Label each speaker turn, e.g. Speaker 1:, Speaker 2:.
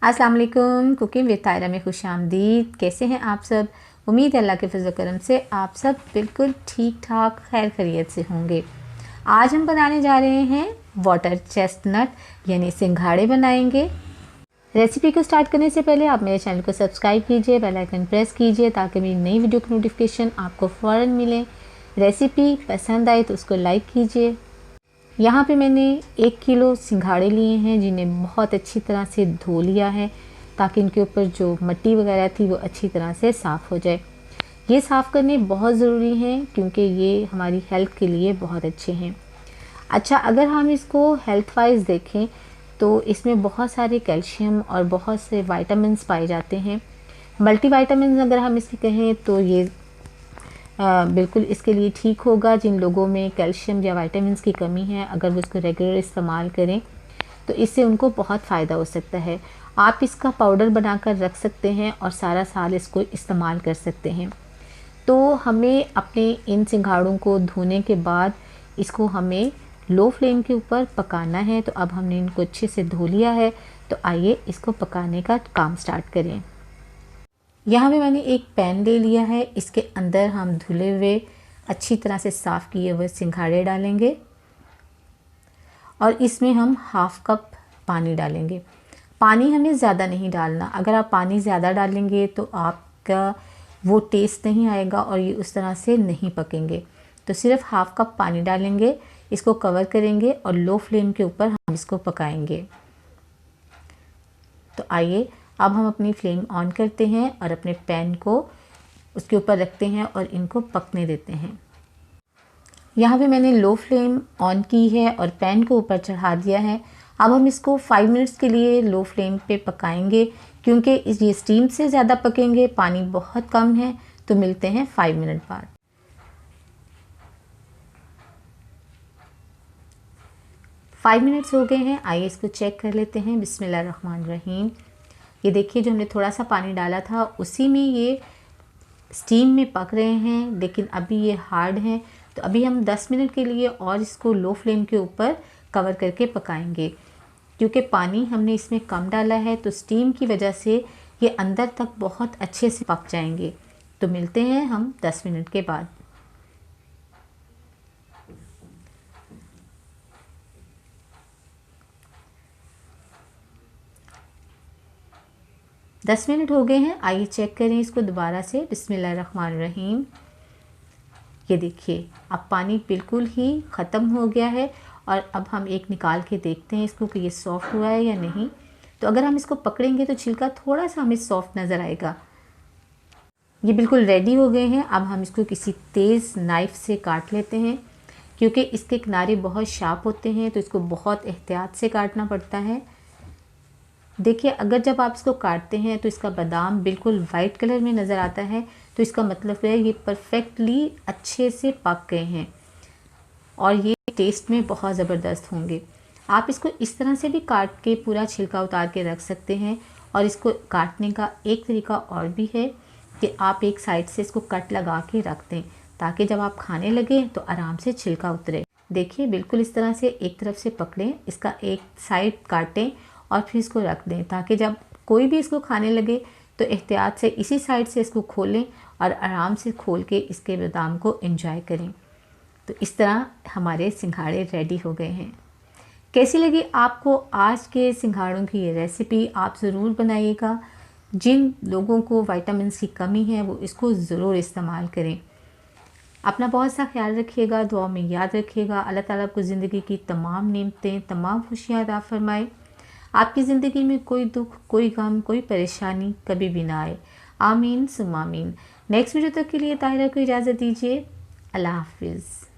Speaker 1: अस्सलाम वालेकुम। Cooking with तायरा में खुश आमदीद। कैसे हैं आप सब? उम्मीद है अल्लाह के फजल करम से आप सब बिल्कुल ठीक ठाक खैर खैरियत से होंगे। आज हम बनाने जा रहे हैं वाटर चेस्टनट यानी सिंघाड़े बनाएंगे। रेसिपी को स्टार्ट करने से पहले आप मेरे चैनल को सब्सक्राइब कीजिए, बेल आइकन प्रेस कीजिए ताकि मेरी नई वीडियो की नोटिफिकेशन आपको फ़ौरन मिले। रेसिपी पसंद आए तो उसको लाइक कीजिए। यहाँ पे मैंने 1 किलो सिंघाड़े लिए हैं जिन्हें बहुत अच्छी तरह से धो लिया है ताकि इनके ऊपर जो मिट्टी वगैरह थी वो अच्छी तरह से साफ़ हो जाए। ये साफ़ करने बहुत ज़रूरी हैं क्योंकि ये हमारी हेल्थ के लिए बहुत अच्छे हैं। अच्छा, अगर हम इसको हेल्थ वाइज देखें तो इसमें बहुत सारे कैल्शियम और बहुत से विटामिन्स पाए जाते हैं। मल्टीविटामिन्स अगर हम इसकी कहें तो ये बिल्कुल इसके लिए ठीक होगा। जिन लोगों में कैल्शियम या विटामिन्स की कमी है, अगर वो इसको रेगुलर इस्तेमाल करें तो इससे उनको बहुत फ़ायदा हो सकता है। आप इसका पाउडर बनाकर रख सकते हैं और सारा साल इसको इस्तेमाल कर सकते हैं। तो हमें अपने इन सिंघाड़ों को धोने के बाद इसको हमें लो फ्लेम के ऊपर पकाना है। तो अब हमने इनको अच्छे से धो लिया है, तो आइए इसको पकाने का काम स्टार्ट करें। यहाँ पे मैंने एक पैन ले लिया है, इसके अंदर हम धुले हुए अच्छी तरह से साफ़ किए हुए सिंघाड़े डालेंगे और इसमें हम हाफ़ कप पानी डालेंगे। पानी हमें ज़्यादा नहीं डालना। अगर आप पानी ज़्यादा डालेंगे तो आपका वो टेस्ट नहीं आएगा और ये उस तरह से नहीं पकेंगे। तो सिर्फ हाफ़ कप पानी डालेंगे, इसको कवर करेंगे और लो फ्लेम के ऊपर हम इसको पकाएंगे। तो आइए अब हम अपनी फ्लेम ऑन करते हैं और अपने पैन को उसके ऊपर रखते हैं और इनको पकने देते हैं। यहाँ पे मैंने लो फ्लेम ऑन की है और पैन को ऊपर चढ़ा दिया है। अब हम इसको 5 मिनट्स के लिए लो फ्लेम पे पकाएंगे क्योंकि ये स्टीम से ज़्यादा पकेंगे, पानी बहुत कम है। तो मिलते हैं 5 मिनट बाद। फाइव मिनट्स हो गए हैं, आइए इसको चेक कर लेते हैं। बिस्मिल्लाहिर्रहमानिर्रहीम। ये देखिए, जो हमने थोड़ा सा पानी डाला था उसी में ये स्टीम में पक रहे हैं, लेकिन अभी ये हार्ड हैं। तो अभी हम 10 मिनट के लिए और इसको लो फ्लेम के ऊपर कवर करके पकाएंगे क्योंकि पानी हमने इसमें कम डाला है। तो स्टीम की वजह से ये अंदर तक बहुत अच्छे से पक जाएंगे। तो मिलते हैं हम 10 मिनट के बाद। दस मिनट हो गए हैं, आइए चेक करें इसको दोबारा से। बिस्मिल्लाहिर्रहमानिर्रहीम। ये देखिए, अब पानी बिल्कुल ही ख़त्म हो गया है और अब हम एक निकाल के देखते हैं इसको कि ये सॉफ़्ट हुआ है या नहीं। तो अगर हम इसको पकड़ेंगे तो छिलका थोड़ा सा हमें सॉफ़्ट नज़र आएगा। ये बिल्कुल रेडी हो गए हैं। अब हम इसको किसी तेज़ नाइफ़ से काट लेते हैं क्योंकि इसके किनारे बहुत शार्प होते हैं, तो इसको बहुत एहतियात से काटना पड़ता है। देखिए, अगर जब आप इसको काटते हैं तो इसका बादाम बिल्कुल वाइट कलर में नज़र आता है, तो इसका मतलब है ये परफेक्टली अच्छे से पक गए हैं और ये टेस्ट में बहुत ज़बरदस्त होंगे। आप इसको इस तरह से भी काट के पूरा छिलका उतार के रख सकते हैं। और इसको काटने का एक तरीका और भी है कि आप एक साइड से इसको कट लगा के रख दें ताकि जब आप खाने लगें तो आराम से छिलका उतरे। देखिए, बिल्कुल इस तरह से एक तरफ से पकड़ें, इसका एक साइड काटें और फिर इसको रख दें ताकि जब कोई भी इसको खाने लगे तो एहतियात से इसी साइड से इसको खोलें और आराम से खोल के इसके बादाम को एंजॉय करें। तो इस तरह हमारे सिंघाड़े रेडी हो गए हैं। कैसी लगी आपको आज के सिंघाड़ों की ये रेसिपी? आप ज़रूर बनाइएगा। जिन लोगों को विटामिन्स की कमी है वो इसको ज़रूर इस्तेमाल करें। अपना बहुत सा ख्याल रखिएगा, दुआ में याद रखिएगा। अल्लाह ताला आपको ज़िंदगी की तमाम नेमतें, तमाम खुशियाँ अता फरमाए। आपकी ज़िंदगी में कोई दुख, कोई गम, कोई परेशानी कभी भी ना आए। आमीन सुम्मा आमीन। नेक्स्ट वीडियो तक के लिए ताहिरा को इजाज़त दीजिए। अल्लाह हाफिज़।